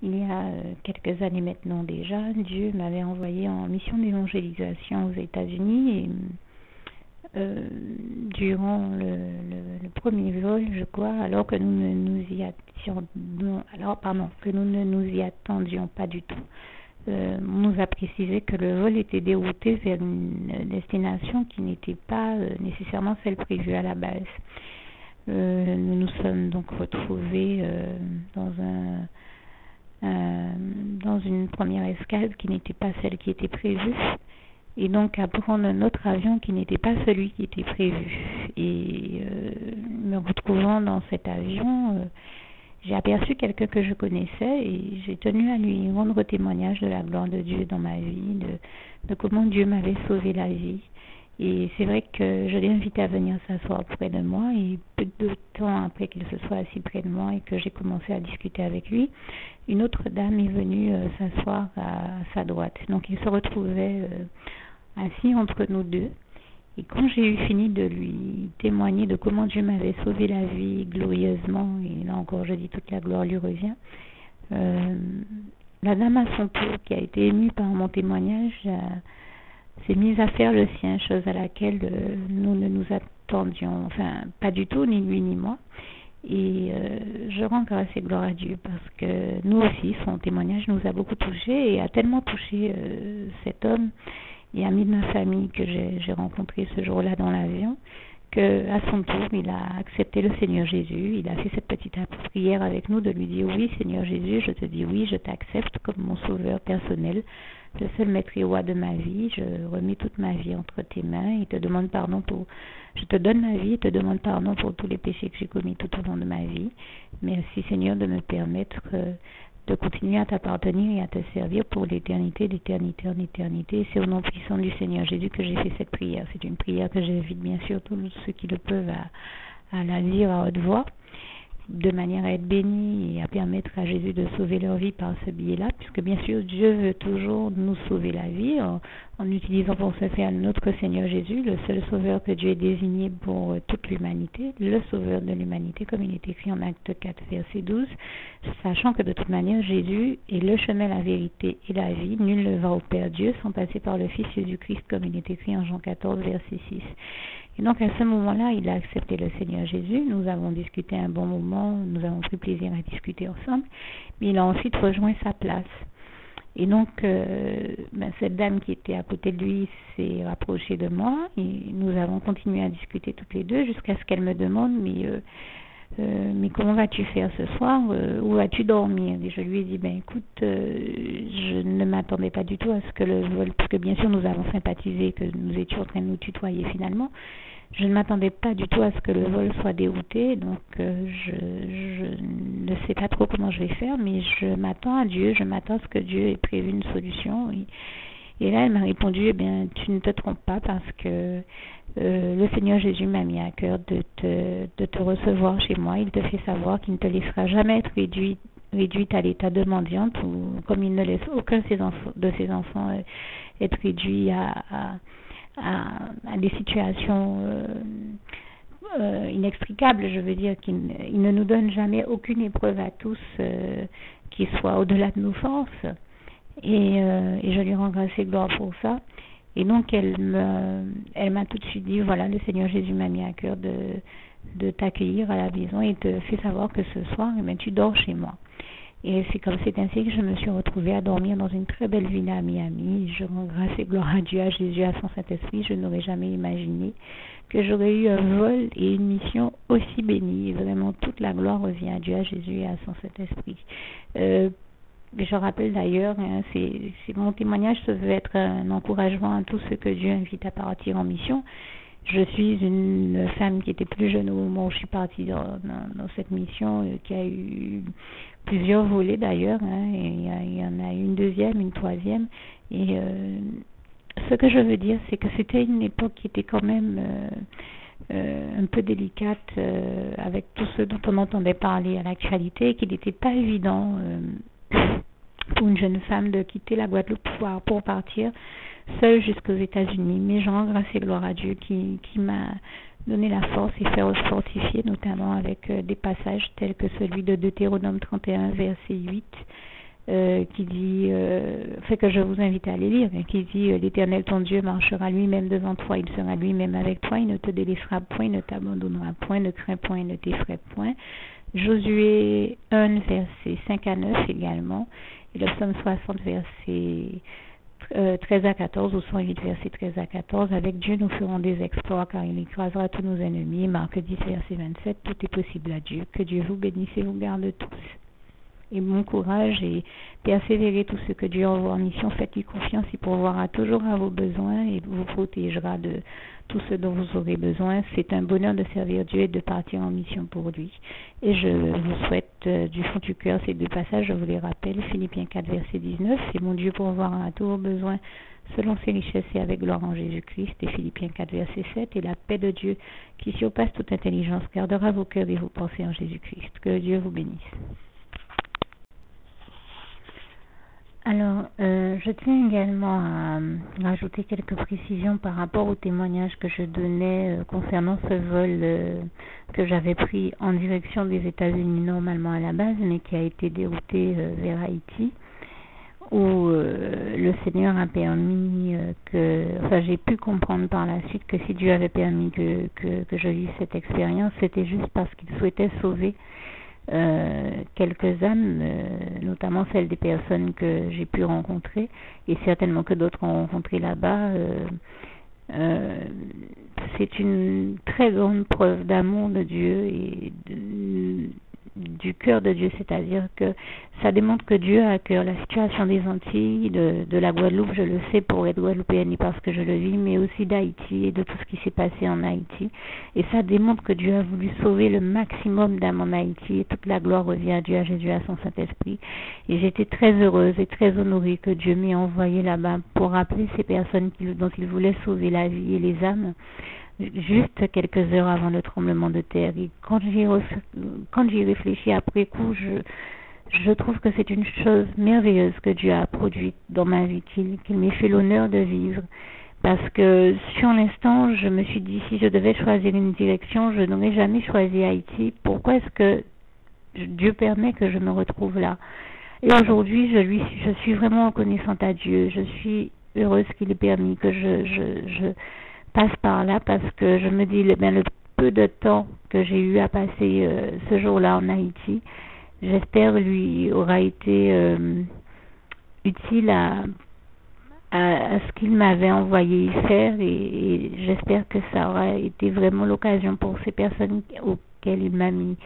Il y a quelques années maintenant déjà, Dieu m'avait envoyé en mission d'évangélisation aux États-Unis et durant le premier vol, je crois, alors que nous ne nous y attendions pas du tout, on nous a précisé que le vol était dérouté vers une destination qui n'était pas nécessairement celle prévue à la base. Nous nous sommes donc retrouvés dans une première escale qui n'était pas celle qui était prévue, et donc à prendre un autre avion qui n'était pas celui qui était prévu. Et me retrouvant dans cet avion, j'ai aperçu quelqu'un que je connaissais et j'ai tenu à lui rendre témoignage de la gloire de Dieu dans ma vie, de comment Dieu m'avait sauvé la vie. Et c'est vrai que je l'ai invité à venir s'asseoir près de moi, et peu de temps après qu'il se soit assis près de moi et que j'ai commencé à discuter avec lui, une autre dame est venue s'asseoir à sa droite. Donc il se retrouvait assis entre nous deux. Et quand j'ai eu fini de lui témoigner de comment Dieu m'avait sauvé la vie glorieusement, et là encore je dis toute la gloire lui revient, la dame à son tour, qui a été émue par mon témoignage, s'est mise à faire le sien, chose à laquelle nous ne nous attendions, enfin pas du tout, ni lui ni moi. Et je rends grâce et gloire à Dieu parce que nous aussi, son témoignage nous a beaucoup touchés et a tellement touché cet homme et ami de ma famille que j'ai rencontré ce jour-là dans l'avion, qu'à son tour, il a accepté le Seigneur Jésus. Il a fait cette petite prière avec nous de lui dire: oui, Seigneur Jésus, je te dis oui, je t'accepte comme mon sauveur personnel, le seul maître et roi de ma vie. Je remets toute ma vie entre tes mains et te demande pardon je te donne ma vie et te demande pardon pour tous les péchés que j'ai commis tout au long de ma vie. Merci Seigneur de me permettre de continuer à t'appartenir et à te servir pour l'éternité, d'éternité en éternité. C'est au nom puissant du Seigneur Jésus que j'ai fait cette prière. C'est une prière que j'invite bien sûr tous ceux qui le peuvent à la dire à haute voix, de manière à être bénis et à permettre à Jésus de sauver leur vie par ce biais-là, puisque bien sûr Dieu veut toujours nous sauver la vie en utilisant pour ce faire notre Seigneur Jésus, le seul sauveur que Dieu ait désigné pour toute l'humanité, le sauveur de l'humanité, comme il est écrit en Acte 4, verset 12, sachant que de toute manière Jésus est le chemin, la vérité et la vie. Nul ne va au Père Dieu sans passer par le Fils Jésus-Christ, comme il est écrit en Jean 14, verset 6. Et donc à ce moment-là, il a accepté le Seigneur Jésus. Nous avons discuté un bon moment, nous avons pris plaisir à discuter ensemble, mais il a ensuite rejoint sa place. Et donc cette dame qui était à côté de lui s'est rapprochée de moi et nous avons continué à discuter toutes les deux jusqu'à ce qu'elle me demande: mais comment vas-tu faire ce soir, où vas-tu dormir? Et je lui ai dit: écoute, je ne m'attendais pas du tout à ce que le vol, parce que bien sûr nous avons sympathisé, que nous étions en train de nous tutoyer finalement, je ne m'attendais pas du tout à ce que le vol soit dérouté, donc je ne sais pas trop comment je vais faire, mais je m'attends à Dieu, je m'attends à ce que Dieu ait prévu une solution. Et là elle m'a répondu: tu ne te trompes pas, parce que le Seigneur Jésus m'a mis à cœur de te recevoir chez moi. Il te fait savoir qu'il ne te laissera jamais être réduite à l'état de mendiante, ou comme il ne laisse aucun de ses enfants être réduit à des situations inextricables. Je veux dire qu'il ne nous donne jamais aucune épreuve à tous qui soit au-delà de nos forces. Et je lui rends grâce et gloire pour ça. Et donc elle m'a tout de suite dit: voilà, le Seigneur Jésus m'a mis à cœur de t'accueillir à la maison et te fait savoir que ce soir, tu dors chez moi. Et c'est ainsi que je me suis retrouvée à dormir dans une très belle villa à Miami. Je rends grâce et gloire à Dieu, à Jésus, à son Saint-Esprit. Je n'aurais jamais imaginé que j'aurais eu un vol et une mission aussi bénie. Et vraiment, toute la gloire revient à Dieu, à Jésus et à son Saint-Esprit. Je rappelle d'ailleurs, mon témoignage, ça veut être un encouragement à tous ceux que Dieu invite à partir en mission. Je suis une femme qui était plus jeune au moment où je suis partie dans cette mission, qui a eu plusieurs volets d'ailleurs, et il y en a une deuxième, une troisième. Et ce que je veux dire, c'est que c'était une époque qui était quand même un peu délicate, avec tout ce dont on entendait parler à l'actualité, qu'il n'était pas évident pour une jeune femme de quitter la Guadeloupe pour partir seule jusqu'aux États-Unis. Mais je rends grâce et gloire à Dieu qui m'a donné la force et fait fortifier, notamment avec des passages tels que celui de Deutéronome 31, verset 8, qui dit, fait que je vous invite à les lire, qui dit l'Éternel ton Dieu marchera lui-même devant toi, il sera lui-même avec toi, il ne te délaissera point, il ne t'abandonnera point, ne crains point, il ne t'effraie point. Josué 1, versets 5 à 9 également, et le psaume 60, versets 13 à 14, ou 108, versets 13 à 14, avec Dieu nous ferons des exploits car il écrasera tous nos ennemis. Marc 10, verset 27, tout est possible à Dieu. Que Dieu vous bénisse et vous garde tous. Et bon courage et persévérez tout ce que Dieu envoie en mission. Faites-lui confiance, il pourvoira toujours à vos besoins et vous protégera de tout ce dont vous aurez besoin. C'est un bonheur de servir Dieu et de partir en mission pour lui. Et je vous souhaite du fond du cœur ces deux passages, je vous les rappelle. Philippiens 4, verset 19, c'est mon Dieu pourvoira à tous vos besoins selon ses richesses et avec gloire en Jésus-Christ. Et Philippiens 4, verset 7, et la paix de Dieu qui surpasse toute intelligence gardera vos cœurs et vos pensées en Jésus-Christ. Que Dieu vous bénisse. Alors, je tiens également à rajouter quelques précisions par rapport au témoignage que je donnais concernant ce vol que j'avais pris en direction des États-Unis normalement à la base, mais qui a été dérouté vers Haïti, où le Seigneur a permis j'ai pu comprendre par la suite que si Dieu avait permis que je vive cette expérience, c'était juste parce qu'il souhaitait sauver quelques âmes, notamment celles des personnes que j'ai pu rencontrer et certainement que d'autres ont rencontré là-bas. C'est une très grande preuve d'amour de Dieu et du cœur de Dieu, c'est-à-dire que ça démontre que Dieu a à cœur la situation des Antilles, de la Guadeloupe, je le sais pour être guadeloupéenne parce que je le vis, mais aussi d'Haïti et de tout ce qui s'est passé en Haïti. Et ça démontre que Dieu a voulu sauver le maximum d'âmes en Haïti et toute la gloire revient à Dieu, à Jésus, à son Saint-Esprit. Et j'étais très heureuse et très honorée que Dieu m'ait envoyé là-bas pour rappeler ces personnes dont il voulait sauver la vie et les âmes, juste quelques heures avant le tremblement de terre. Et quand j'y réfléchis après coup, je trouve que c'est une chose merveilleuse que Dieu a produite dans ma vie, qu'il m'ait fait l'honneur de vivre. Parce que sur l'instant, je me suis dit, si je devais choisir une direction, je n'aurais jamais choisi Haïti. Pourquoi est-ce que Dieu permet que je me retrouve là? Et aujourd'hui, je suis vraiment reconnaissante à Dieu. Je suis heureuse qu'il ait permis que je passe par là, parce que je me dis, le peu de temps que j'ai eu à passer ce jour-là en Haïti, j'espère lui aura été utile à ce qu'il m'avait envoyé faire, et j'espère que ça aura été vraiment l'occasion pour ces personnes auxquelles il m'a mis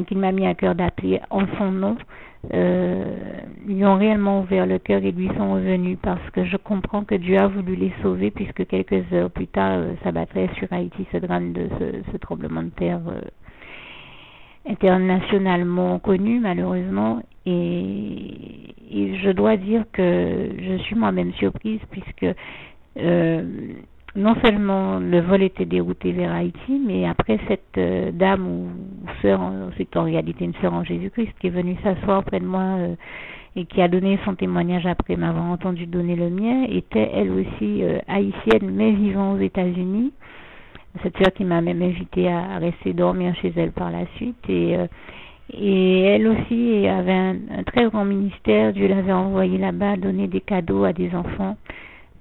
qu'il m'a mis à cœur d'appeler en son nom, lui ont réellement ouvert le cœur et lui sont revenus, parce que je comprends que Dieu a voulu les sauver, puisque quelques heures plus tard s'abattrait sur Haïti ce drame de ce tremblement de terre internationalement connu malheureusement, et je dois dire que je suis moi-même surprise, puisque non seulement le vol était dérouté vers Haïti, mais après cette dame ou sœur, c'est en réalité une sœur en Jésus-Christ, qui est venue s'asseoir près de moi et qui a donné son témoignage après m'avoir entendu donner le mien, était elle aussi haïtienne mais vivant aux États-Unis. Cette sœur qui m'a même invité à rester dormir chez elle par la suite, et elle aussi avait un très grand ministère. Dieu l'avait envoyé là-bas donner des cadeaux à des enfants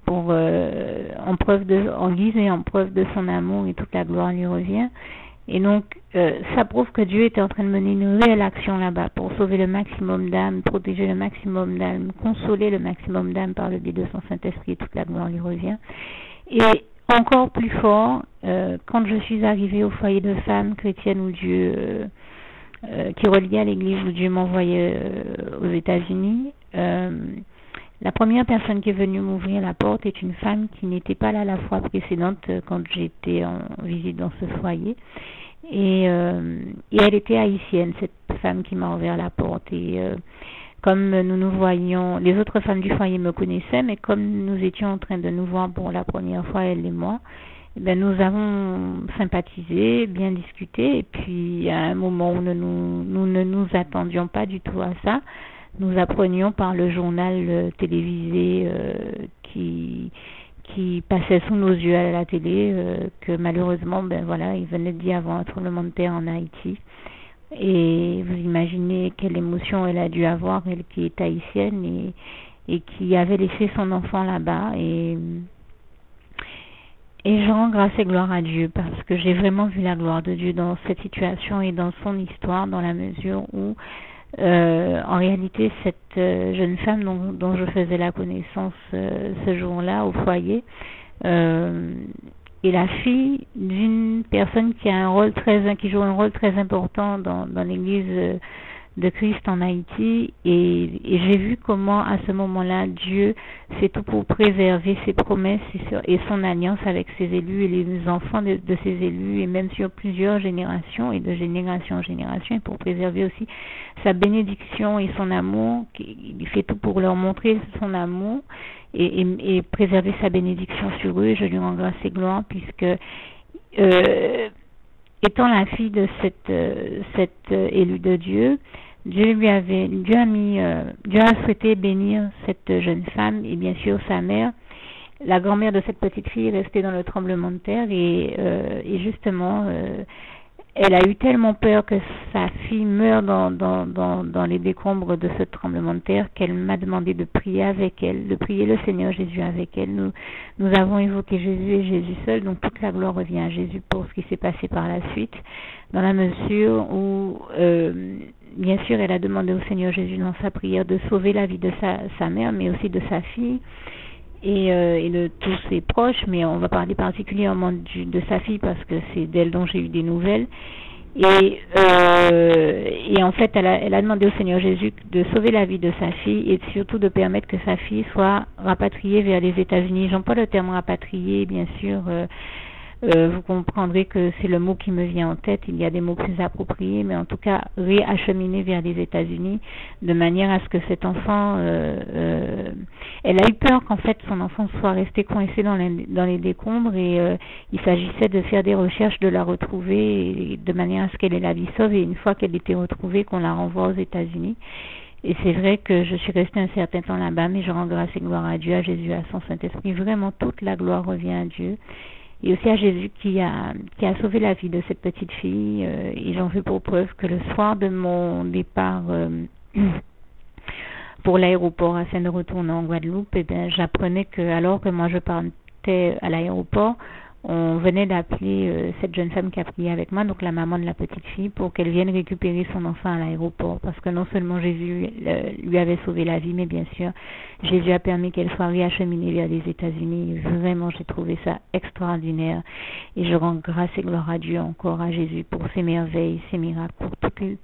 pour en guise et en preuve de son amour, et toute la gloire lui revient. Et donc ça prouve que Dieu était en train de mener une réelle action là-bas pour sauver le maximum d'âmes, protéger le maximum d'âmes, consoler le maximum d'âmes par le biais de son Saint-Esprit, et toute la gloire lui revient. Et encore plus fort, quand je suis arrivée au foyer de femmes chrétiennes où Dieu qui reliait à l'église où Dieu m'envoyait aux États-Unis, la première personne qui est venue m'ouvrir la porte est une femme qui n'était pas là la fois précédente quand j'étais en visite dans ce foyer. Et elle était haïtienne, cette femme qui m'a ouvert la porte. Et comme nous nous voyions, les autres femmes du foyer me connaissaient, mais comme nous étions en train de nous voir pour la première fois, elle et moi, nous avons sympathisé, bien discuté, et puis à un moment où nous ne nous attendions pas du tout à ça, nous apprenions par le journal télévisé qui passait sous nos yeux à la télé que malheureusement, il venait d'y avoir un tremblement de terre en Haïti. Et vous imaginez imaginez quelle émotion elle a dû avoir, elle qui est haïtienne et qui avait laissé son enfant là-bas. Et je rends grâce et gloire à Dieu parce que j'ai vraiment vu la gloire de Dieu dans cette situation et dans son histoire, dans la mesure où en réalité cette jeune femme dont je faisais la connaissance ce jour-là au foyer est la fille d'une personne qui joue un rôle très important dans l'église de Christ en Haïti et j'ai vu comment à ce moment-là Dieu fait tout pour préserver ses promesses et son alliance avec ses élus et les enfants de ses élus et même sur plusieurs générations et de génération en génération et pour préserver aussi sa bénédiction et son amour. Il fait tout pour leur montrer son amour et préserver sa bénédiction sur eux. Je lui rends grâce et gloire puisque étant la fille de cette élue de Dieu, Dieu a souhaité bénir cette jeune femme et bien sûr sa mère. La grand-mère de cette petite fille est restée dans le tremblement de terre et justement elle a eu tellement peur que sa fille meure dans les décombres de ce tremblement de terre qu'elle m'a demandé de prier avec elle, de prier le Seigneur Jésus avec elle. Nous avons évoqué Jésus et Jésus seul, donc toute la gloire revient à Jésus pour ce qui s'est passé par la suite, dans la mesure où, bien sûr, elle a demandé au Seigneur Jésus dans sa prière de sauver la vie de sa mère, mais aussi de sa fille. Et de tous ses proches, mais on va parler particulièrement de sa fille parce que c'est d'elle dont j'ai eu des nouvelles. Et en fait, elle a demandé au Seigneur Jésus de sauver la vie de sa fille et surtout de permettre que sa fille soit rapatriée vers les États-Unis. J'emploie le terme rapatriée, bien sûr. Vous comprendrez que c'est le mot qui me vient en tête. Il y a des mots plus appropriés, mais en tout cas réacheminer vers les États-Unis de manière à ce que cet enfant, elle a eu peur qu'en fait son enfant soit resté coincé dans les décombres et il s'agissait de faire des recherches, de la retrouver de manière à ce qu'elle ait la vie sauve et une fois qu'elle était retrouvée qu'on la renvoie aux États-Unis. Et c'est vrai que je suis restée un certain temps là-bas, mais je rends grâce et gloire à Dieu, à Jésus, à son Saint-Esprit. Vraiment, toute la gloire revient à Dieu. Et aussi à Jésus qui a sauvé la vie de cette petite fille. Et j'en fais pour preuve que le soir de mon départ pour l'aéroport afin de retourner en Guadeloupe, eh bien, j'apprenais que alors que moi je partais à l'aéroport, on venait d'appeler cette jeune femme qui a prié avec moi, donc la maman de la petite fille, pour qu'elle vienne récupérer son enfant à l'aéroport. Parce que non seulement Jésus lui avait sauvé la vie, mais bien sûr, Jésus a permis qu'elle soit réacheminée vers les États-Unis. Vraiment, j'ai trouvé ça extraordinaire. Et je rends grâce et gloire à Dieu encore, à Jésus, pour ses merveilles, ses miracles, pour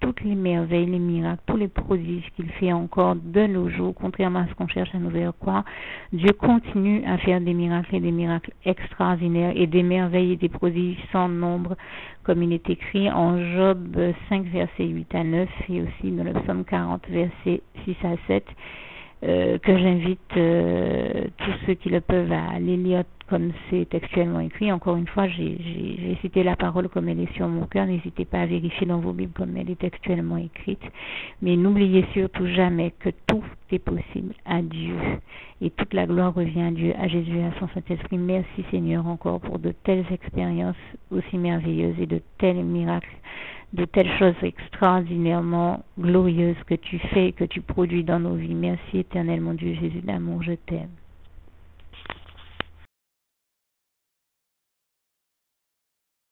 toutes les merveilles, les miracles, tous les prodiges qu'il fait encore de nos jours, contrairement à ce qu'on cherche à nous faire croire. Dieu continue à faire des miracles et des miracles extraordinaires et des merveilles et des prodiges sans nombre, comme il est écrit en Job 5, versets 8 à 9 et aussi dans le psaume 40, versets 6 à 7, que j'invite tous ceux qui le peuvent à aller lire comme c'est textuellement écrit. Encore une fois, j'ai cité la parole comme elle est sur mon cœur. N'hésitez pas à vérifier dans vos Bibles comme elle est textuellement écrite. Mais n'oubliez surtout jamais que tout est possible à Dieu. Et toute la gloire revient à Dieu, à Jésus et à son Saint-Esprit. Merci Seigneur encore pour de telles expériences aussi merveilleuses et de tels miracles, de telles choses extraordinairement glorieuses que tu fais et que tu produis dans nos vies. Merci éternel mon Dieu Jésus d'amour, je t'aime.